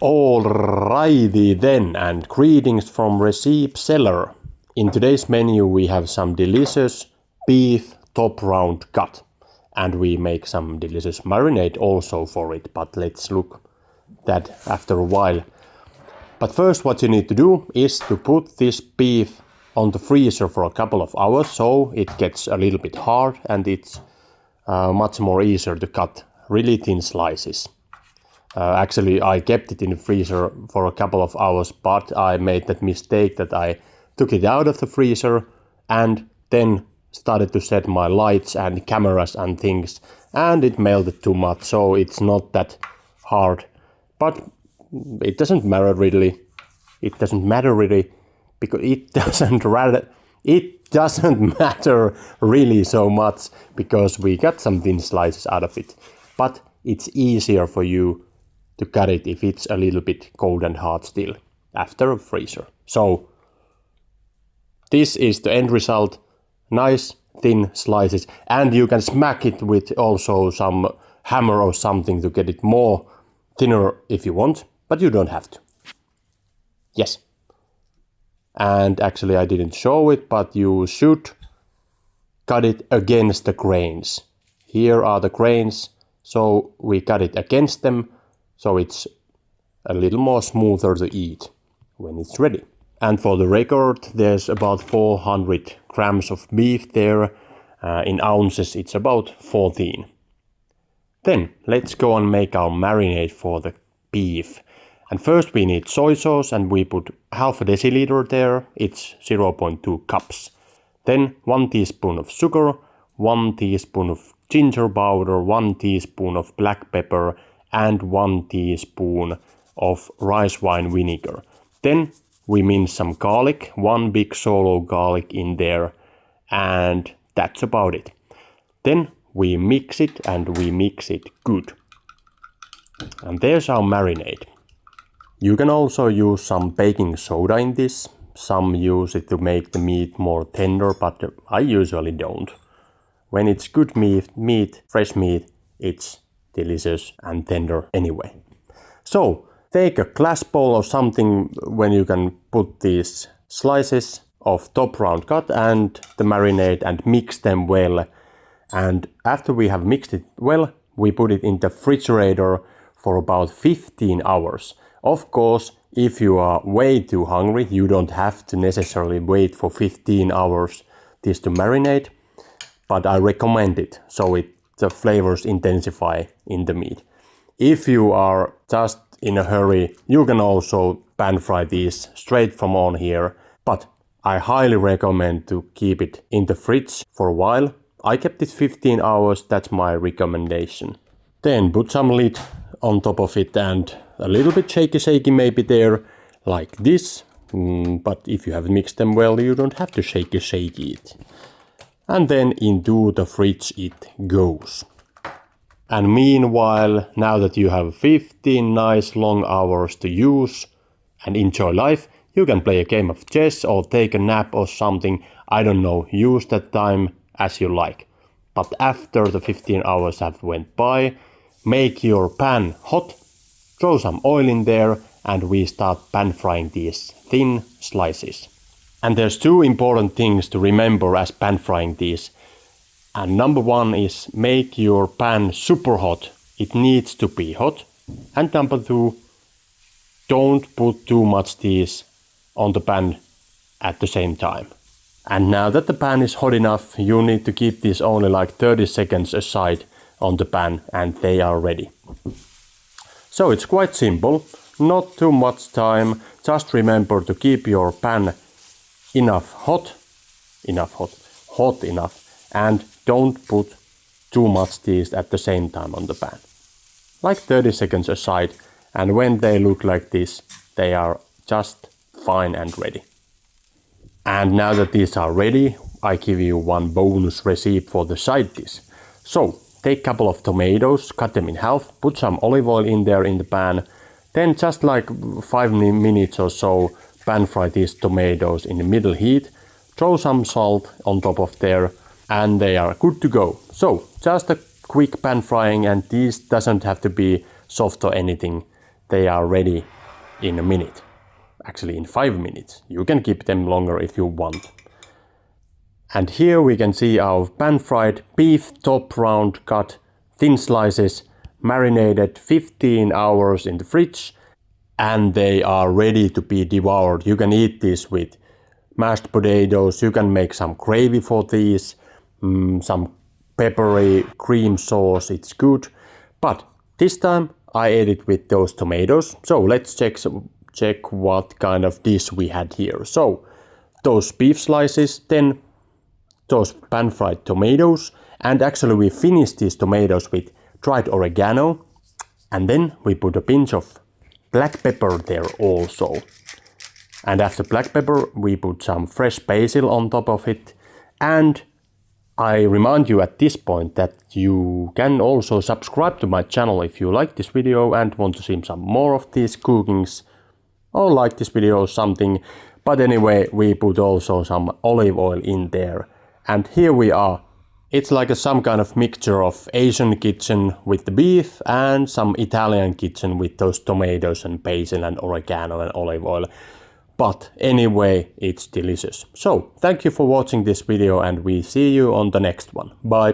Alrighty then, and greetings from Recipe Cellar. In today's menu we have some delicious beef top round cut. And we make some delicious marinade also for it, but let's look that after a while. But first what you need to do is to put this beef on the freezer for a couple of hours so it gets a little bit hard and it's much more easier to cut really thin slices. Actually, I kept it in the freezer for a couple of hours, but I made that mistake that I took it out of the freezer and then started to set my lights and cameras and things, and it melted too much, so it's not that hard. But it doesn't matter really. It doesn't matter really because it doesn't matter really so much because we got some thin slices out of it. But it's easier for you to cut it if it's a little bit cold and hard still after a freezer. So this is the end result. Nice thin slices, and you can smack it with also some hammer or something to get it more thinner if you want, but you don't have to. Yes. And actually I didn't show it, but you should cut it against the grains. Here are the grains, so we cut it against them, so it's a little more smoother to eat when it's ready. And for the record, there's about 400 grams of beef there. In ounces, it's about 14. Then let's go and make our marinade for the beef. And first we need soy sauce, and we put half a deciliter there. It's 0.2 cups. Then 1 teaspoon of sugar, 1 teaspoon of ginger powder, 1 teaspoon of black pepper, and 1 teaspoon of rice wine vinegar. Then we mince some garlic, 1 big solo garlic in there, and that's about it. Then we mix it, and we mix it good. And there's our marinade. You can also use some baking soda in this. Some use it to make the meat more tender, but I usually don't. When it's good meat, fresh meat, it's delicious and tender anyway. So take a glass bowl or something when you can put these slices of top round cut and the marinade and mix them well. And after we have mixed it well, we put it in the refrigerator for about 15 hours. Of course, if you are way too hungry, you don't have to necessarily wait for 15 hours this to marinate, but I recommend it so the flavors intensify in the meat. If you are just in a hurry, you can also pan fry these straight from on here, but I highly recommend to keep it in the fridge for a while. I kept it 15 hours, that's my recommendation. Then put some lid on top of it and a little bit shaky maybe there, like this. But if you have mixed them well, you don't have to shaky it. And then into the fridge it goes. And meanwhile, now that you have 15 nice long hours to use and enjoy life, you can play a game of chess or take a nap or something. I don't know, use that time as you like. But after the 15 hours have went by, make your pan hot, throw some oil in there, and we start pan frying these thin slices. And there's 2 important things to remember as pan frying these. And number 1 is make your pan super hot. It needs to be hot. And number 2, don't put too much these on the pan at the same time. And now that the pan is hot enough, you need to keep these only like 30 seconds aside on the pan and they are ready. So it's quite simple, not too much time, just remember to keep your pan hot enough, and don't put too much these at the same time on the pan. Like 30 seconds aside, and when they look like this, they are just fine and ready. And now that these are ready, I give you one bonus recipe for the side dish. So take a couple of tomatoes, cut them in half, put some olive oil in there in the pan, then just like 5 minutes or so pan fry these tomatoes in the middle heat, throw some salt on top of there, and they are good to go. So just a quick pan frying, and this doesn't have to be soft or anything. they are ready in a minute. Actually in 5 minutes. You can keep them longer if you want. And here we can see our pan-fried beef top round cut, thin slices, marinated 15 hours in the fridge, and they are ready to be devoured. You can eat this with mashed potatoes, you can make some gravy for these, some peppery cream sauce, it's good. But this time I ate it with those tomatoes. So let's check what kind of dish we had here. So those beef slices, then those pan-fried tomatoes, and actually we finished these tomatoes with dried oregano, and then we put a pinch of black pepper there also. And after black pepper we put some fresh basil on top of it. And I remind you at this point that you can also subscribe to my channel if you like this video and want to see some more of these cookings, or like this video or something. But anyway, we put also some olive oil in there. And here we are. It's like some kind of mixture of Asian kitchen with the beef and some Italian kitchen with those tomatoes and basil and oregano and olive oil. But anyway, it's delicious. So thank you for watching this video and we see you on the next one. Bye!